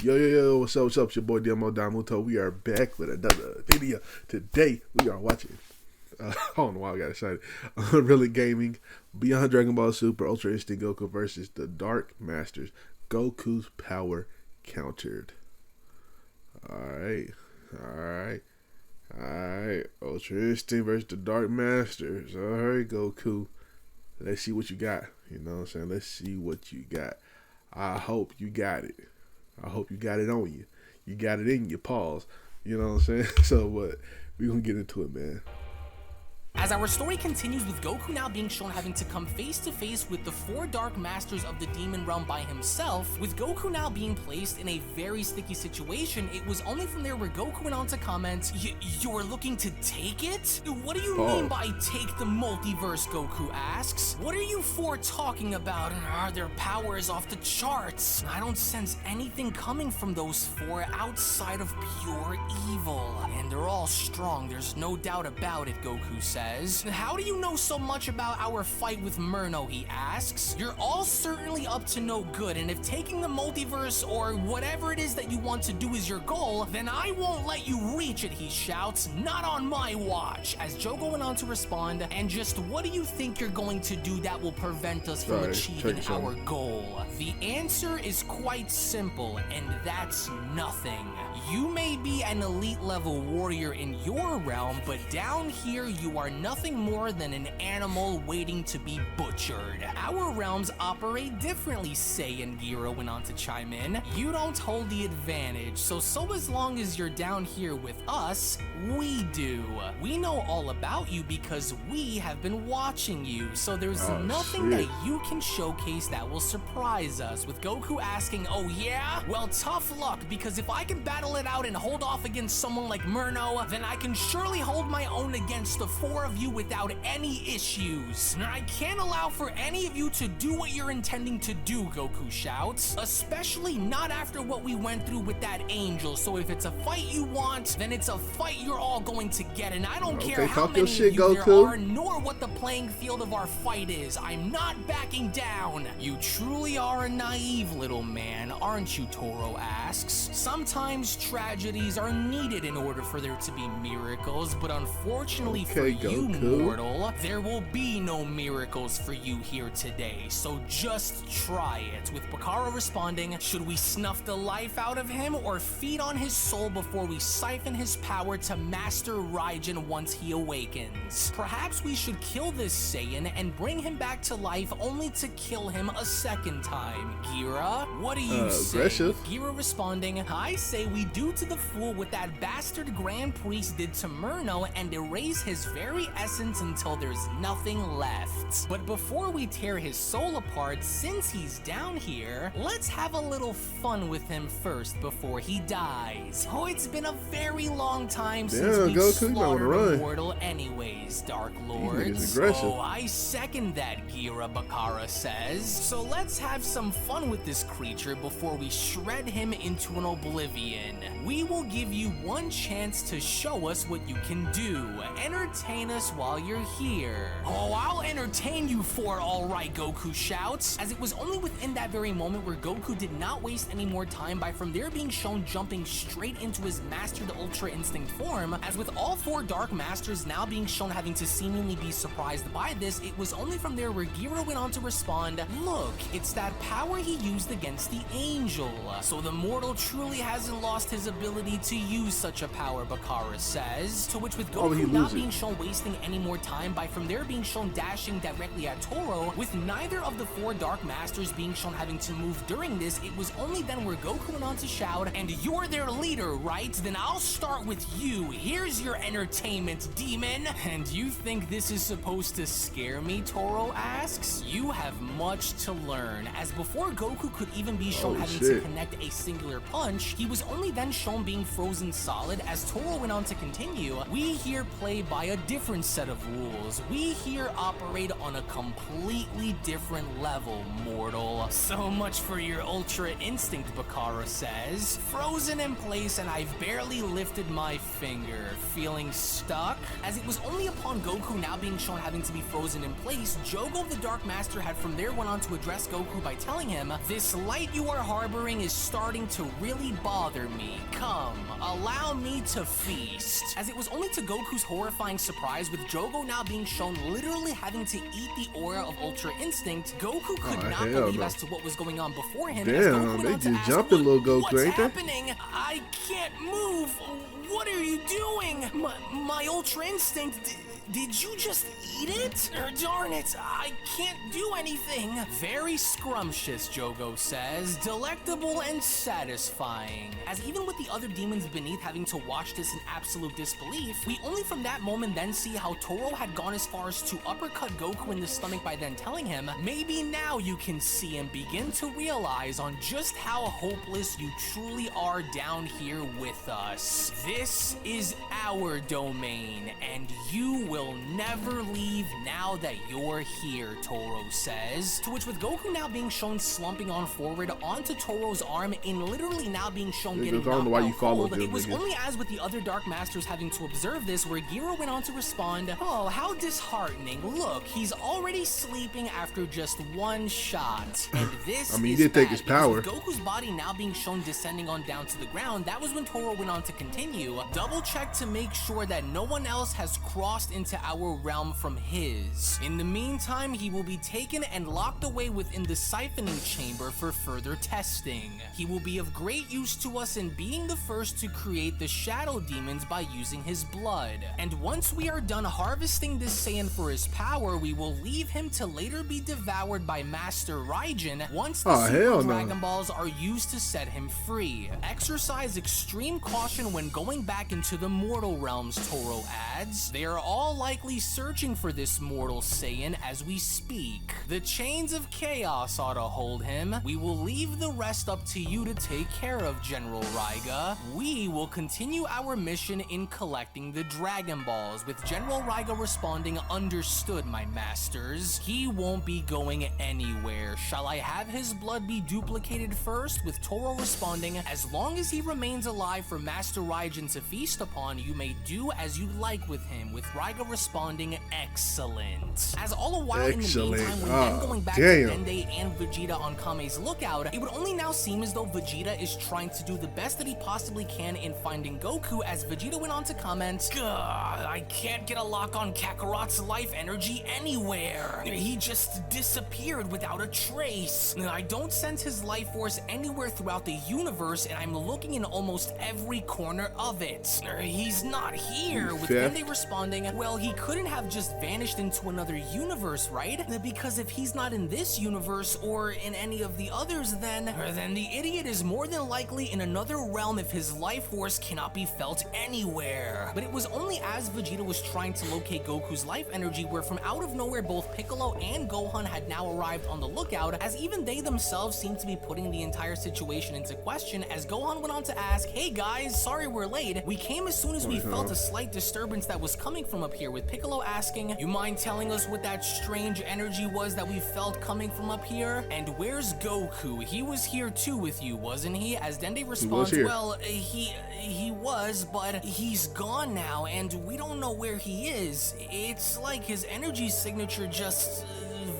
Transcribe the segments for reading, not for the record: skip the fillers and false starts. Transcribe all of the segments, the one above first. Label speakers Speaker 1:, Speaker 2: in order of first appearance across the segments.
Speaker 1: Yo, what's up? It's your boy Demo Damuto. We are back with another video. Today, we are watching, I don't know why I got excited, UnrealEntGaming, Beyond Dragon Ball Super, Ultra Instinct Goku versus the Dark Masters. Goku's power countered. Alright. Ultra Instinct versus the Dark Masters. Alright, Goku. Let's see what you got. You know what I'm saying? Let's see what you got. I hope you got it. I hope you got it on you. You got it in your paws. You know what I'm saying? So what? We're going to get into it, man.
Speaker 2: As our story continues with Goku now being shown having to come face to face with the 4 Dark Masters of the Demon Realm by himself, with Goku now being placed in a very sticky situation, it was only from there where Goku went on to comment, "You're looking to take it? What do you mean by take the multiverse?" Goku asks. "What are you 4 talking about? Their power is off the charts. I don't sense anything coming from those 4 outside of pure evil. And they're all strong, there's no doubt about it," Goku says. "How do you know so much about our fight with Murno?" he asks. "You're all certainly up to no good, and if taking the multiverse or whatever it is that you want to do is your goal, then I won't let you reach it," he shouts. "Not on my watch," as Jogo went on to respond, "And just what do you think you're going to do that will prevent us from achieving our goal?" The answer is quite simple, and that's nothing. You may be an elite level warrior in your realm, but down here you are nothing more than an animal waiting to be butchered. Our realms operate differently, Saiyan Gira went on to chime in. "You don't hold the advantage, so as long as you're down here with us, we do. We know all about you because we have been watching you, so there's nothing that you can showcase that will surprise us," with Goku asking, "Oh yeah? Well, tough luck, because if I can battle it out and hold off against someone like Murno, then I can surely hold my own against the 4 of you without any issues. I can't allow for any of you to do what you're intending to do," Goku shouts, "especially not after what we went through with that angel. So if it's a fight you want, then it's a fight you're all going to get, and I don't care how many of you there are, nor what the playing field of our fight is. I'm not backing down." "You truly are a naive little man, aren't you?" Toro asks. "Sometimes tragedies are needed in order for there to be miracles, but unfortunately for you, mortal, there will be no miracles for you here today, so just try it," with Bakara responding, "Should we snuff the life out of him or feed on his soul before we siphon his power to master Raijin once he awakens? Perhaps we should kill this Saiyan and bring him back to life only to kill him a second time. Gira, what do you say?" With Gira responding, "I say we do to the fool what that bastard Grand Priest did to Murno and erase his very essence until there's nothing left. But before we tear his soul apart, since he's down here, let's have a little fun with him first before he dies. Oh, it's been a very long time since we've slaughtered a mortal anyways, Dark Lords." "Oh, I second that, Gira," Bakara says. "So let's have some fun with this creature before we shred him into an oblivion. We will give you one chance to show us what you can do. Entertain us while you're here." "Oh, I'll entertain you for it, all right," Goku shouts, as it was only within that very moment where Goku did not waste any more time by from there being shown jumping straight into his mastered Ultra Instinct form, as with all 4 Dark Masters now being shown having to seemingly be surprised by this, it was only from there where Gira went on to respond, "Look, it's that power he used against the angel. So the mortal truly hasn't lost his ability to use such a power," Bakara says, to which with Goku not being shown wasting any more time by from there being shown dashing directly at Toro, with neither of the 4 Dark Masters being shown having to move during this, it was only then where Goku went on to shout, "And you're their leader, right? Then I'll start with you. Here's your entertainment, demon." "And you think this is supposed to scare me?" Toro asks. "You have much to learn," as before Goku could even be shown having to connect a singular punch, he was only then shown being frozen solid, as Toro went on to continue, "We here play by a different different set of rules. We here operate on a completely different level, mortal. So much for your Ultra Instinct, Bakara says. Frozen in place and I've barely lifted my finger. Feeling stuck? As it was only upon Goku now being shown having to be frozen in place, Jogo the Dark Master had from there went on to address Goku by telling him, "This light you are harboring is starting to really bother me. Come, allow me to feast." As it was only to Goku's horrifying surprise, with Jogo now being shown literally having to eat the aura of Ultra Instinct, Goku could not believe as to what was going on before him.
Speaker 1: Damn, they just jumping little Goku,
Speaker 2: what's
Speaker 1: ain't they?
Speaker 2: happening? I can't move. What are you doing? My Ultra Instinct, did you just eat it? Darn it, I can't do anything. Very scrumptious, Jogo says. Delectable and satisfying. As even with the other demons beneath having to watch this in absolute disbelief, we only from that moment then see how Toro had gone as far as to uppercut Goku in the stomach by then telling him, "Maybe now you can see and begin to realize on just how hopeless you truly are down here with us. This is our domain, and you will never leave now that you're here," Toro says. To which with Goku now being shown slumping on forward onto Toro's arm and literally now being shown getting knocked out cold, it was only as with the other Dark Masters having to observe this where Giro went on to respond, "Oh, how disheartening. Look, he's already sleeping after just one shot." And this
Speaker 1: I mean, he did take his power.
Speaker 2: With Goku's body now being shown descending on down to the ground, that was when Toro went on to continue, "Double check to make sure that no one else has crossed into our realm from his. In the meantime, he will be taken and locked away within the siphoning chamber for further testing. He will be of great use to us in being the first to create the shadow demons by using his blood. And once we are done harvesting this Saiyan for his power, we will leave him to later be devoured by Master Raijin once the Super Dragon Balls are used to set him free. Exercise extreme caution when going back into the mortal realms," Toro adds. "They are all likely searching for this mortal Saiyan as we speak. The chains of chaos ought to hold him. We will leave the rest up to you to take care of, General Raiga. We will continue our mission in collecting the Dragon Balls," with General Raiga responding, "Understood, my masters. He won't be going anywhere. Shall I have his blood be duplicated first?" with Toro responding, "As long as he remains alive for Master Raijin to feast upon, you may do as you like with him," with Raiga responding, "Excellent." As all the while in the meantime, when then going back to Dende and Vegeta on Kame's lookout, it would only now seem as though Vegeta is trying to do the best that he possibly can in finding Goku, as Vegeta went on to comment, "God, I can't get a lock on Kakarot's life energy anywhere. He just disappeared without a trace. I don't sense his life force anywhere throughout the universe, and I'm looking in almost every corner of it. He's not here," with Dende responding, "Well, he couldn't have just vanished into another universe, right? Because if he's not in this universe or in any of the others, then the idiot is more than likely in another realm if his life force cannot be felt anywhere." But it was only as Vegeta was trying to locate Goku's life energy where from out of nowhere both Piccolo and Gohan had now arrived on the lookout, as even they themselves seemed to be putting the entire situation into question, as Gohan went on to ask, "Hey guys, sorry we're late. We came as soon as we felt a slight disturbance that was coming from up here," with Piccolo asking, "You mind telling us what that strange energy was that we felt coming from up here? And where's Goku? He was here too with you, wasn't he?" As Dende responds, "Well, he was, but he's gone now, and we don't know where he is. It's like his energy signature just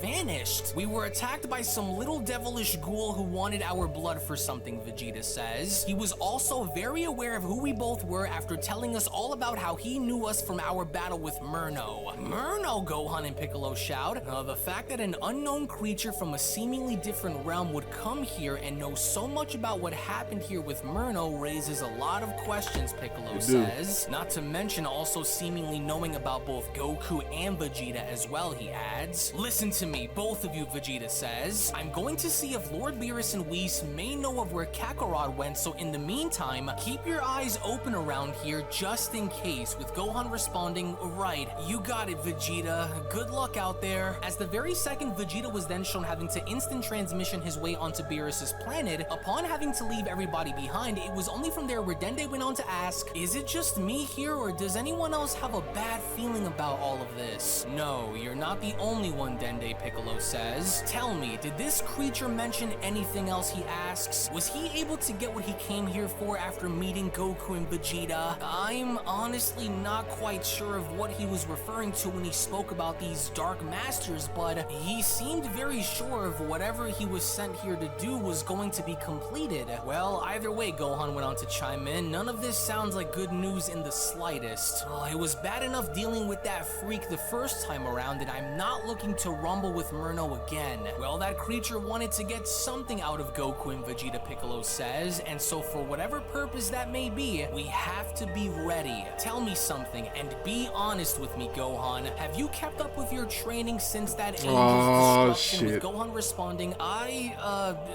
Speaker 2: vanished. We were attacked by some little devilish ghoul who wanted our blood for something," Vegeta says. "He was also very aware of who we both were after telling us all about how he knew us from our battle with Murno." "Murno?" Gohan and Piccolo shout. The fact that an unknown creature from a seemingly different realm would come here and know so much about what happened here with Murno raises a lot of questions, Piccolo says. Not to mention also seemingly knowing about both Goku and Vegeta as well, he adds. "Listen to me, both of you, Vegeta says. I'm going to see if Lord Beerus and Whis may know of where Kakarot went, so in the meantime, keep your eyes open around here just in case, with Gohan responding, right, you got it, Vegeta. Good luck out there. As the very second Vegeta was then shown having to instant transmission his way onto Beerus's planet, upon having to leave everybody behind, it was only from there where Dende went on to ask, is it just me here, or does anyone else have a bad feeling about all of this? No, you're not the only one, Dende, Piccolo says. Tell me, did this creature mention anything else, he asks? Was he able to get what he came here for after meeting Goku and Vegeta? I'm honestly not quite sure of what he was referring to when he spoke about these Dark Masters, but he seemed very sure of whatever he was sent here to do was going to be completed. Well, either way, Gohan went on to chime in, none of this sounds like good news in the slightest. It was bad enough dealing with that freak the first time around, and I'm not looking to rumble with Murno again. Well, that creature wanted to get something out of Goku and Vegeta, Piccolo says, and so for whatever purpose that may be, we have to be ready. Tell me something, and be honest with me, Gohan. Have you kept up with your training since that Angel's destruction? With Gohan responding, I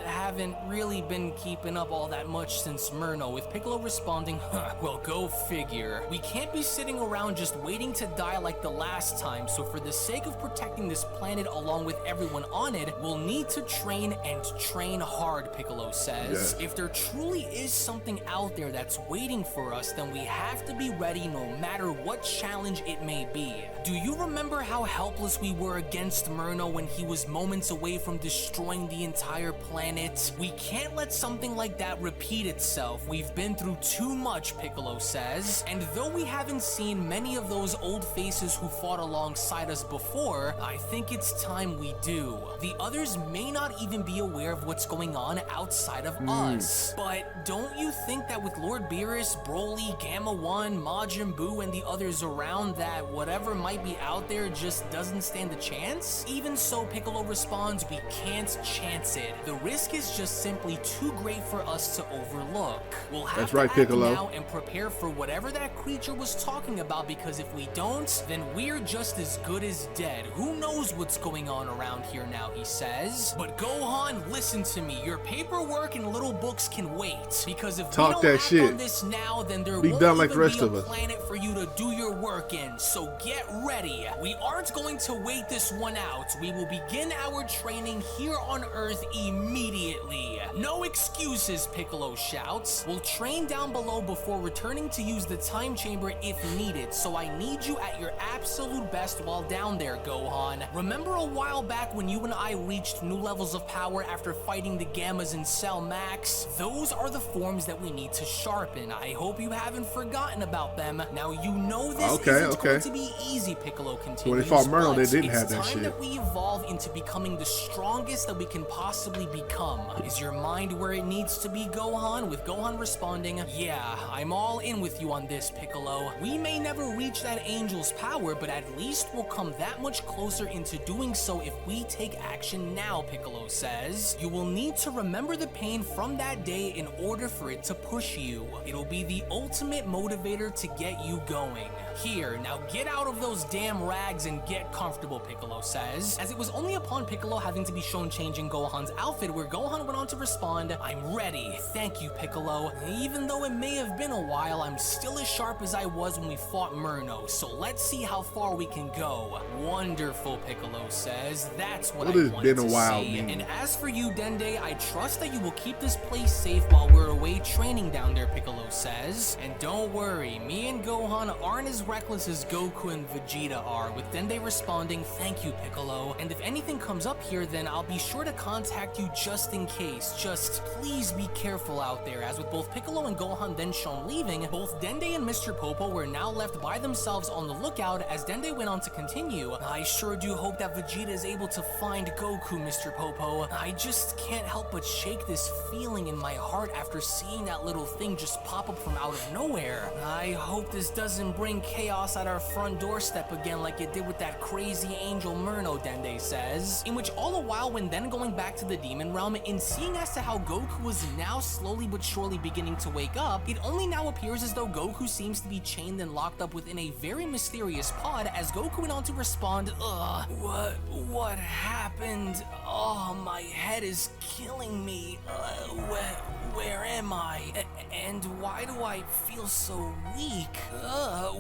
Speaker 2: haven't really been keeping up all that much since Murno, with Piccolo responding, well, go figure. We can't be sitting around just waiting to die like the last time, so for the sake of protecting this planet along with everyone on it, we'll need to train and train hard, Piccolo says. If there truly is something out there that's waiting for us, then we have to be ready no matter what challenge it may be. Do you remember how helpless we were against Murno when he was moments away from destroying the entire planet? We can't let something like that repeat itself. We've been through too much, Piccolo says, and though we haven't seen many of those old faces who fought alongside us before, I think it's time we do. The others may not even be aware of what's going on outside of us. But don't you think that with Lord Beerus, Broly, Gamma 1, Majin Buu, and the others around, that whatever might be out there just doesn't stand a chance? Even so, Piccolo responds, we can't chance it. The risk is just simply too great for us to overlook. We'll have to act now and prepare for whatever that creature was talking about, because if we don't, then we're just as good as dead. Who knows what's going on around here now, he says. But Gohan, listen to me. Your paperwork and little books can wait, because if we don't act on this now, then there won't even be a planet for you to do your work in. So get ready. We aren't going to wait this one out. We will begin our training here on Earth immediately. No excuses, Piccolo shouts. We'll train down below before returning to use the time chamber if needed, so I need you at your absolute best while down there, Gohan. Remember a while back when you and I reached new levels of power after fighting the Gammas in Cell Max? Those are the forms that we need to sharpen. I hope you haven't forgotten about them. Now you know this isn't going to be easy, Piccolo continues.
Speaker 1: When they fought Murno, they didn't have that shit.
Speaker 2: It's time that we evolve into becoming the strongest that we can possibly become. Is your mind where it needs to be, Gohan? With Gohan responding, yeah, I'm all in with you on this, Piccolo. We may never reach that angel's power, but at least we'll come that much closer into doing so if we take action now, Piccolo says. You will need to remember the pain from that day in order for it to push you. It'll be the ultimate motivator to get you going. Here, now get out of those damn rags and get comfortable, Piccolo says. As it was only upon Piccolo having to be shown changing Gohan's outfit where Gohan went on to respond, I'm ready. Thank you, Piccolo. Even though it may have been a while, I'm still as sharp as I was when we fought Murno, so let's see how far we can go. Wonderful, Piccolo says. That's what I wanted to see. And as for you, Dende, I trust that you will keep this place safe while we're away training down there, Piccolo says. And don't worry, me and Gohan aren't as reckless as Goku and Vegeta are, with Dende responding, thank you, Piccolo. And if anything comes up here, then I'll be sure to contact you just in case. Just please be careful out there. As with both Piccolo and Gohan then shown leaving, both Dende and Mr. Popo were now left by themselves on the lookout. As Dende went on to continue, I sure do hope that Vegeta is able to find Goku, Mr. Popo. I just can't help but shake this feeling in my heart after seeing seeing that little thing just pop up from out of nowhere. I hope this doesn't bring chaos at our front doorstep again like it did with that crazy angel Murno, Dende says. In which all the while, when then going back to the demon realm and seeing as to how Goku was now slowly but surely beginning to wake up, it only now appears as though Goku seems to be chained and locked up within a very mysterious pod, as Goku went on to respond, what happened? Oh, my head is killing me. Where am I? And why do I feel so weak?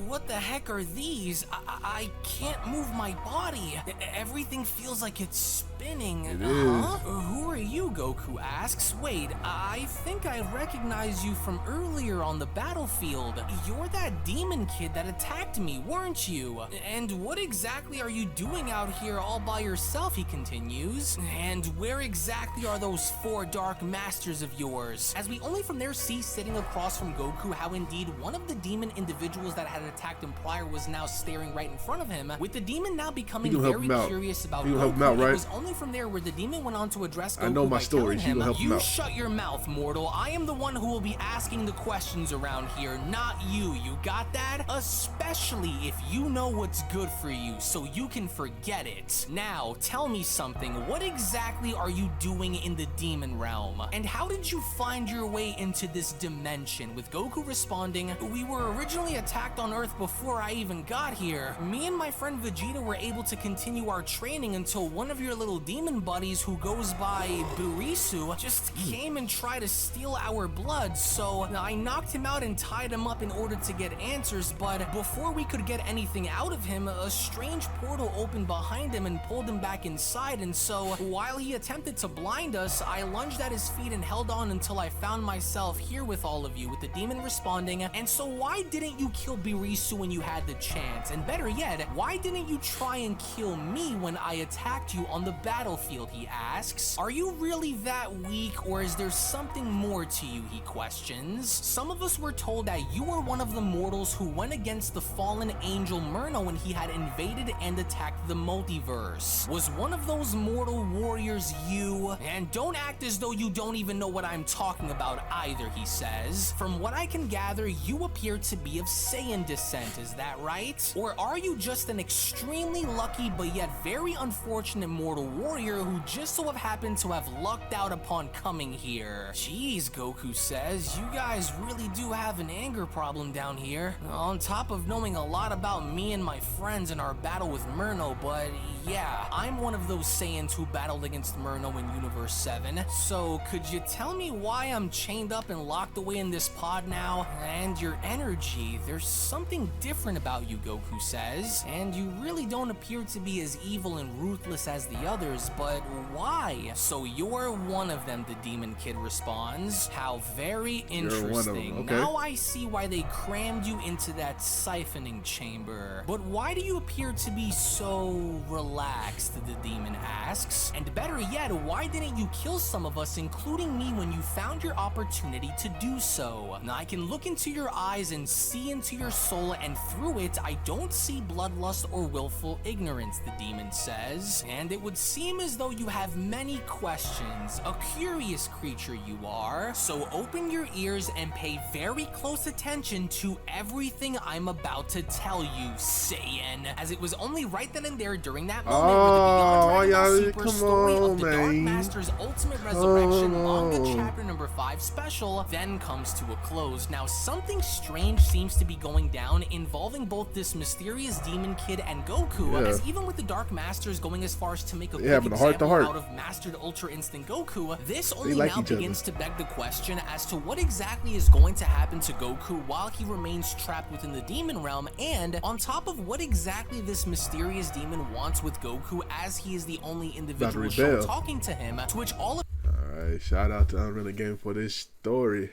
Speaker 2: What the heck are these? I can't move my body. Everything feels like it's spinning.
Speaker 1: It is.
Speaker 2: Who are you? Goku asks. Wait, I think I recognize you from earlier on the battlefield. You're that demon kid that attacked me, weren't you? And what exactly are you doing out here all by yourself? He continues. And where exactly are those 4 dark masters of yours? As we only from there see sitting across from Goku how indeed one of the demon individuals that had attacked him prior was now staring right in front of him, with the demon now becoming very curious about Goku. It was only from there where the demon went on to address Goku. I know my story. You shut your mouth, mortal. I am the one who will be asking the questions around here, not you. You got that? Especially if you know what's good for you, so you can forget it. Now, tell me something. What exactly are you doing in the demon realm? And how did you find your way into this dimension? With Goku responding, we were originally attacked on Earth before I even got here. Me and my friend Vegeta were able to continue our training until one of your little demon buddies who goes by Burisu just came and tried to steal our blood, so I knocked him out and tied him up in order to get answers, but before we could get anything out of him, a strange portal opened behind him and pulled him back inside, and so while he attempted to blind us, I lunged at his feet and held on until I found myself here with all of you, with the demon responding, and so why didn't you kill Birisu when you had the chance? And better yet, why didn't you try and kill me when I attacked you on the battlefield? He asks. Are you really that weak, or is there something more to you? He questions. Some of us were told that you were one of the mortals who went against the fallen angel Murno when he had invaded and attacked the multiverse. Was one of those mortal warriors you? And don't act as though you don't even know what I'm talking about either, he says. From what I can gather, you appear to be of Saiyan descent, is that right? Or are you just an extremely lucky but yet very unfortunate mortal warrior who just so happened to have lucked out upon coming here? Jeez, Goku says, you guys really do have an anger problem down here. On top of knowing a lot about me and my friends in our battle with Murno, but yeah, I'm one of those Saiyans who battled against Murno in Universe 7. So could you tell me why I'm chained up and locked away in this pod now? And your energy, there's something different about you, Goku says. And you really don't appear to be as evil and ruthless as the others, but why? So you're one of them, the demon kid responds. How very interesting. Okay. Now I see why they crammed you into that siphoning chamber. But why do you appear to be so relaxed, the demon asks. And better yet, why didn't you kill some of us, including me, when you found your opportunity to do so? Now I can look into your eyes and see into your soul, and through it I don't see bloodlust or willful ignorance, the demon says. And it would seem as though you have many questions. A curious creature you are. So open your ears and pay very close attention to everything I'm about to tell you, Saiyan. As it was only right then and there during that moment where the Beyond Dragon Ball Super story of the Dark Master's Ultimate Resurrection manga chapter number 5 special then comes to a close. Now something strange seems to be going down involving both this mysterious demon kid and Goku, as even with the Dark Masters going as far as to make a quick example out of Mastered Ultra Instinct Goku, this only now begins to beg the question as to what exactly is going to happen to Goku while he remains trapped within the demon realm, and on top of what exactly this mysterious demon wants with Goku, as he is the only individual shown talking to him, to which all of...
Speaker 1: Alright, shout out to UnrealEntGaming for this story,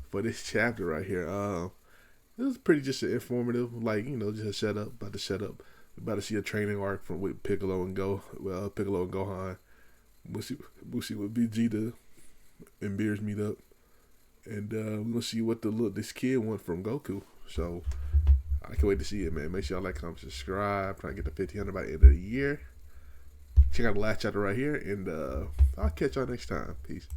Speaker 1: for this chapter right here. It was pretty just informative, like, you know, just a setup, about to set up. About to see a training arc from with Piccolo and Gohan. We'll see what Vegeta and Beerus meet up, and we're gonna see what this kid wants from Goku. So I can't wait to see it, man. Make sure y'all like, comment, subscribe. Try to get to 1,500 by the end of the year. Check out the last chapter right here, and I'll catch y'all next time. Peace.